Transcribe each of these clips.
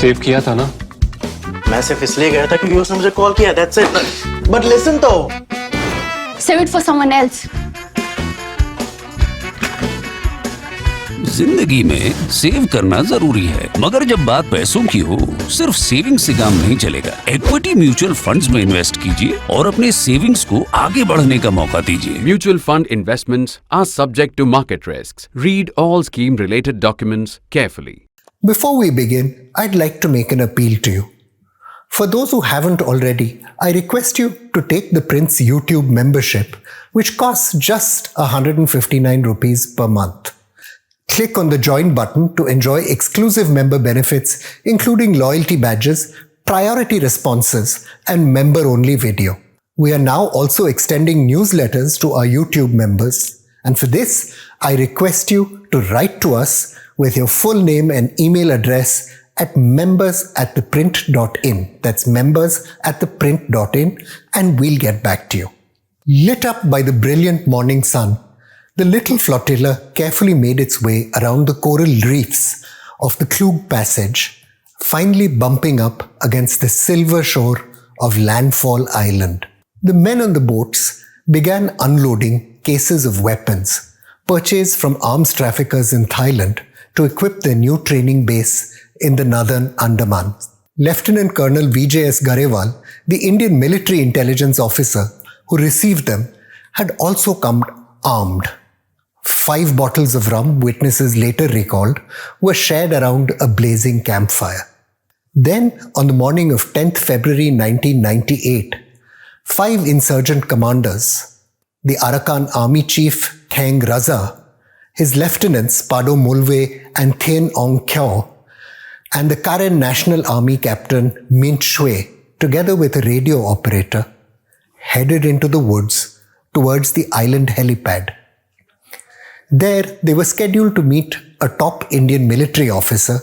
Save किया था ना? मैं सिर्फ इसलिए गया था क्योंकि उसने मुझे कॉल किया, that's it. But listen तो. Save it for someone else. जिंदगी में सेव करना जरूरी है, मगर जब बात पैसों की हो, सिर्फ सेविंग से काम नहीं चलेगा। इक्विटी म्यूचुअल फंड्स में इन्वेस्ट कीजिए और अपने सेविंग्स को आगे बढ़ने का मौका दीजिए। Mutual fund investments are subject to market risks. Read all scheme-related documents carefully. Before we begin, I'd like to make an appeal to you. For those who haven't already, I request you to take ThePrint's YouTube membership, which costs just 159 rupees per month. Click on the join button to enjoy exclusive member benefits, including loyalty badges, priority responses, and member-only video. We are now also extending newsletters to our YouTube members. And for this, I request you to write to us with your full name and email address at members@theprint.in. That's members@theprint.in, and we'll get back to you. Lit up by the brilliant morning sun, the little flotilla carefully made its way around the coral reefs of the Klug Passage, finally bumping up against the silver shore of Landfall Island. The men on the boats began unloading cases of weapons purchased from arms traffickers in Thailand to equip their new training base in the northern Andaman. Lieutenant Colonel V.J.S. Garewal, the Indian military intelligence officer who received them, had also come armed. 5 bottles of rum, witnesses later recalled, were shared around a blazing campfire. Then, on the morning of 10th February 1998, 5 insurgent commanders, the Arakan Army chief Theng Raza, his lieutenants Pado Mulve and Thien Ong Kyo, and the Karen National Army captain Mint Shui, together with a radio operator, headed into the woods towards the island helipad. There, they were scheduled to meet a top Indian military officer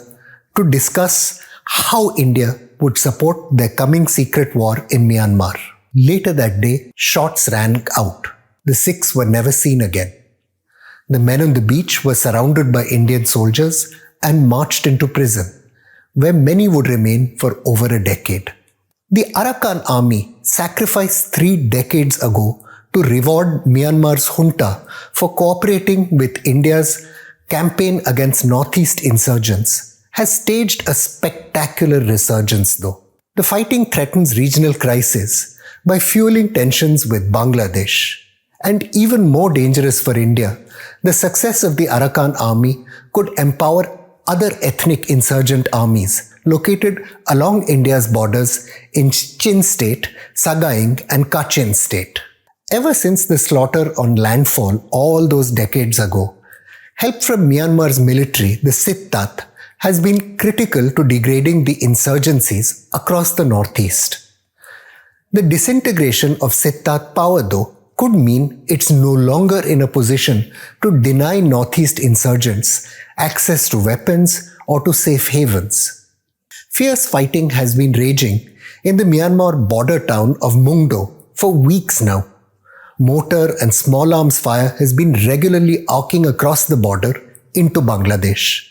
to discuss how India would support their coming secret war in Myanmar. Later that day, shots rang out. The 6 were never seen again. The men on the beach were surrounded by Indian soldiers and marched into prison, where many would remain for over a decade. The Arakan Army, sacrificed 3 decades ago to reward Myanmar's junta for cooperating with India's campaign against northeast insurgents, has staged a spectacular resurgence though. The fighting threatens regional crises by fueling tensions with Bangladesh. And even more dangerous for India, the success of the Arakan Army could empower other ethnic insurgent armies located along India's borders in Chin State, Sagaing and Kachin State. Ever since the slaughter on landfall all those decades ago, help from Myanmar's military, the Sittat, has been critical to degrading the insurgencies across the northeast. The disintegration of Sittat power, though, could mean it's no longer in a position to deny northeast insurgents access to weapons or to safe havens. Fierce fighting has been raging in the Myanmar border town of Mungdo for weeks now. Mortar and small arms fire has been regularly arcing across the border into Bangladesh.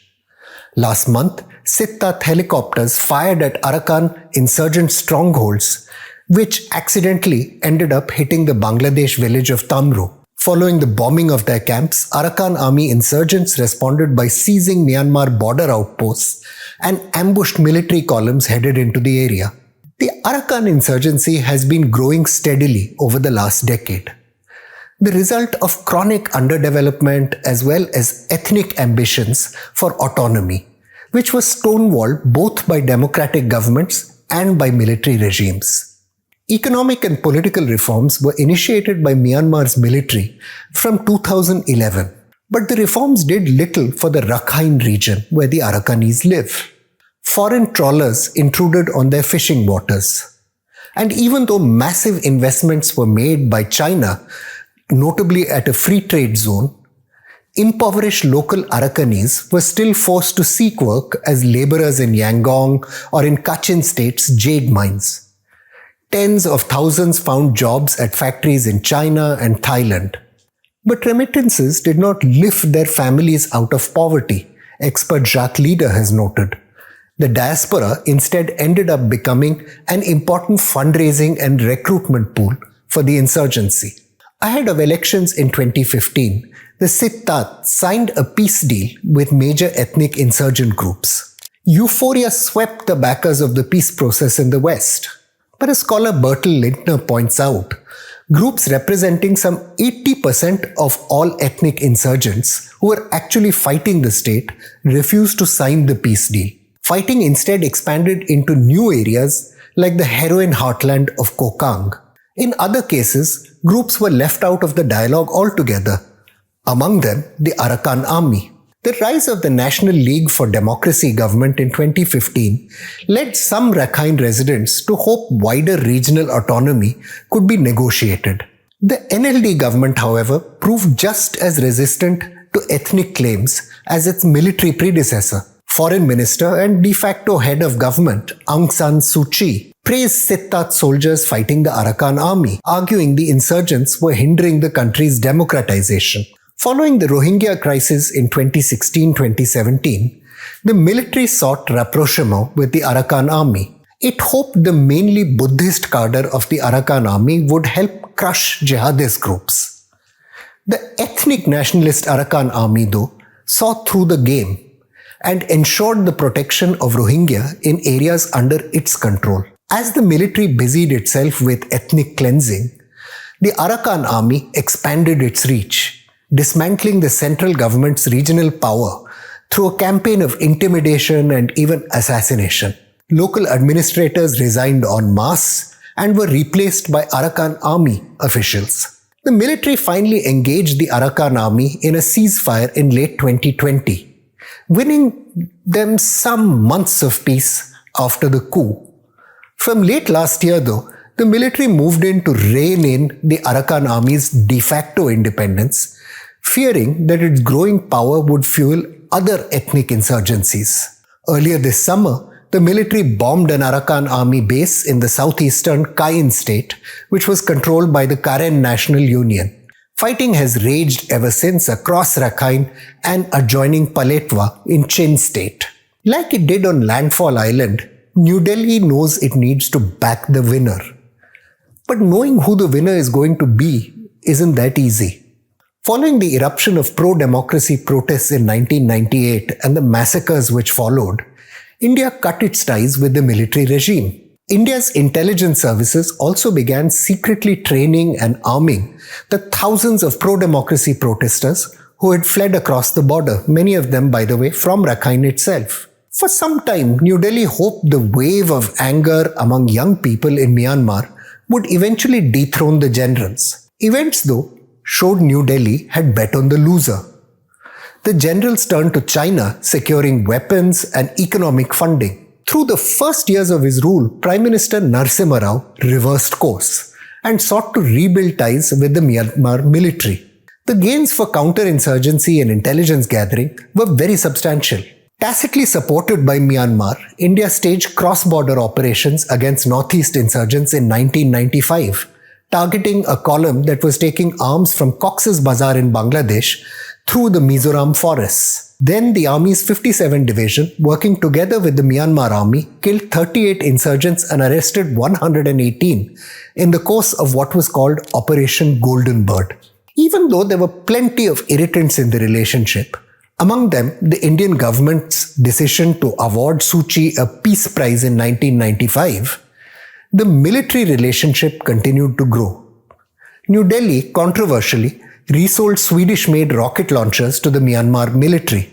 Last month, Sittat helicopters fired at Arakan insurgent strongholds, which accidentally ended up hitting the Bangladesh village of Tamru. Following the bombing of their camps, Arakan Army insurgents responded by seizing Myanmar border outposts and ambushed military columns headed into the area. The Arakan insurgency has been growing steadily over the last decade, the result of chronic underdevelopment as well as ethnic ambitions for autonomy, which was stonewalled both by democratic governments and by military regimes. Economic and political reforms were initiated by Myanmar's military from 2011, but the reforms did little for the Rakhine region where the Arakanis live. Foreign trawlers intruded on their fishing waters. And even though massive investments were made by China, notably at a free trade zone, impoverished local Arakanis were still forced to seek work as laborers in Yangon or in Kachin State's jade mines. Tens of thousands found jobs at factories in China and Thailand. But remittances did not lift their families out of poverty, expert Jacques Leader has noted, The diaspora instead ended up becoming an important fundraising and recruitment pool for the insurgency. Ahead of elections in 2015, the Sittat signed a peace deal with major ethnic insurgent groups. Euphoria swept the backers of the peace process in the West. But as scholar Bertil Lintner points out, groups representing some 80% of all ethnic insurgents who were actually fighting the state refused to sign the peace deal. Fighting instead expanded into new areas like the heroin heartland of Kokang. In other cases, groups were left out of the dialogue altogether. Among them, the Arakan Army. The rise of the National League for Democracy government in 2015 led some Rakhine residents to hope wider regional autonomy could be negotiated. The NLD government, however, proved just as resistant to ethnic claims as its military predecessor. Foreign Minister and de facto head of government Aung San Suu Kyi praised Sittat soldiers fighting the Arakan Army, arguing the insurgents were hindering the country's democratization. Following the Rohingya crisis in 2016-2017, the military sought rapprochement with the Arakan Army. It hoped the mainly Buddhist cadre of the Arakan Army would help crush jihadist groups. The ethnic nationalist Arakan Army, though, saw through the game and ensured the protection of Rohingya in areas under its control. As the military busied itself with ethnic cleansing, the Arakan Army expanded its reach, dismantling the central government's regional power through a campaign of intimidation and even assassination. Local administrators resigned en masse and were replaced by Arakan Army officials. The military finally engaged the Arakan Army in a ceasefire in late 2020, winning them some months of peace after the coup. From late last year, though, the military moved in to rein in the Arakan Army's de facto independence, fearing that its growing power would fuel other ethnic insurgencies. Earlier this summer, the military bombed an Arakan Army base in the southeastern Kayin state, which was controlled by the Karen National Union. Fighting has raged ever since across Rakhine and adjoining Paletwa in Chin state. Like it did on Landfall Island, New Delhi knows it needs to back the winner. But knowing who the winner is going to be isn't that easy. Following the eruption of pro-democracy protests in 1998 and the massacres which followed, India cut its ties with the military regime. India's intelligence services also began secretly training and arming the thousands of pro-democracy protesters who had fled across the border, many of them, by the way, from Rakhine itself. For some time, New Delhi hoped the wave of anger among young people in Myanmar would eventually dethrone the generals. Events, though, showed New Delhi had bet on the loser. The generals turned to China, securing weapons and economic funding. Through the first years of his rule, Prime Minister Narasimha Rao reversed course and sought to rebuild ties with the Myanmar military. The gains for counterinsurgency and intelligence gathering were very substantial. Tacitly supported by Myanmar, India staged cross-border operations against northeast insurgents in 1995, targeting a column that was taking arms from Cox's Bazar in Bangladesh through the Mizoram forests. Then the Army's 57 Division, working together with the Myanmar Army, killed 38 insurgents and arrested 118 in the course of what was called Operation Golden Bird. Even though there were plenty of irritants in the relationship, among them the Indian government's decision to award Suu Kyi a Peace Prize in 1995, the military relationship continued to grow. New Delhi, controversially, resold Swedish-made rocket launchers to the Myanmar military,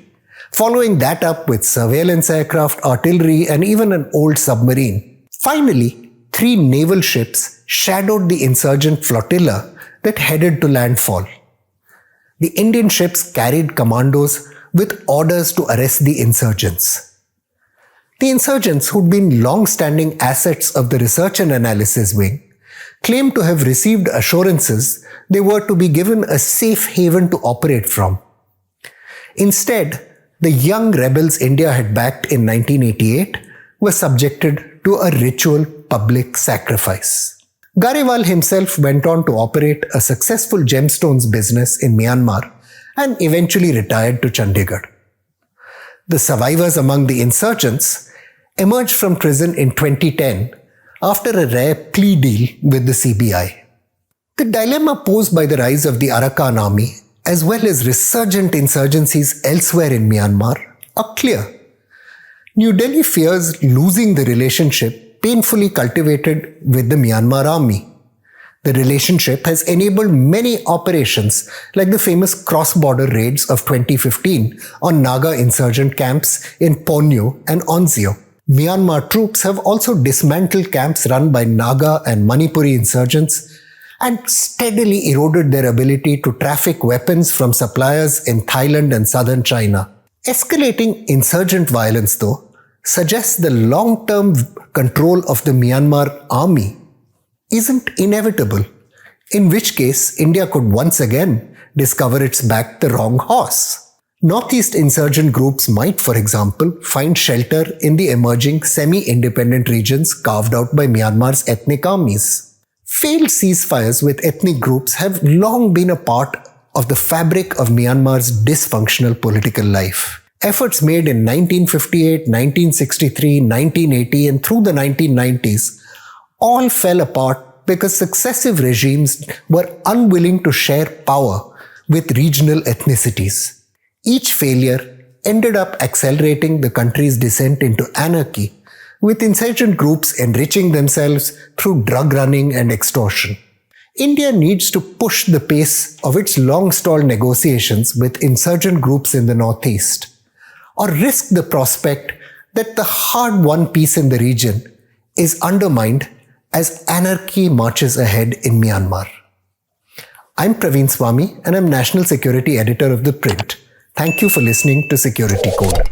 following that up with surveillance aircraft, artillery, and even an old submarine. Finally, 3 naval ships shadowed the insurgent flotilla that headed to landfall. The Indian ships carried commandos with orders to arrest the insurgents. The insurgents, who'd been long-standing assets of the Research and Analysis Wing, claimed to have received assurances they were to be given a safe haven to operate from. Instead, the young rebels India had backed in 1988 were subjected to a ritual public sacrifice. Garewal himself went on to operate a successful gemstones business in Myanmar and eventually retired to Chandigarh. The survivors among the insurgents emerged from prison in 2010 after a rare plea deal with the CBI. The dilemma posed by the rise of the Arakan Army, as well as resurgent insurgencies elsewhere in Myanmar, are clear. New Delhi fears losing the relationship painfully cultivated with the Myanmar army. The relationship has enabled many operations like the famous cross-border raids of 2015 on Naga insurgent camps in Ponyo and Onzio. Myanmar troops have also dismantled camps run by Naga and Manipuri insurgents and steadily eroded their ability to traffic weapons from suppliers in Thailand and southern China. Escalating insurgent violence, though, suggests the long-term control of the Myanmar army isn't inevitable, in which case India could once again discover it's backed the wrong horse. Northeast insurgent groups might, for example, find shelter in the emerging semi-independent regions carved out by Myanmar's ethnic armies. Failed ceasefires with ethnic groups have long been a part of the fabric of Myanmar's dysfunctional political life. Efforts made in 1958, 1963, 1980 and through the 1990s all fell apart because successive regimes were unwilling to share power with regional ethnicities. Each failure ended up accelerating the country's descent into anarchy, with insurgent groups enriching themselves through drug running and extortion. India needs to push the pace of its long-stalled negotiations with insurgent groups in the northeast, or risk the prospect that the hard-won peace in the region is undermined as anarchy marches ahead in Myanmar. I'm Praveen Swami and I'm National Security Editor of ThePrint. Thank you for listening to Security Code.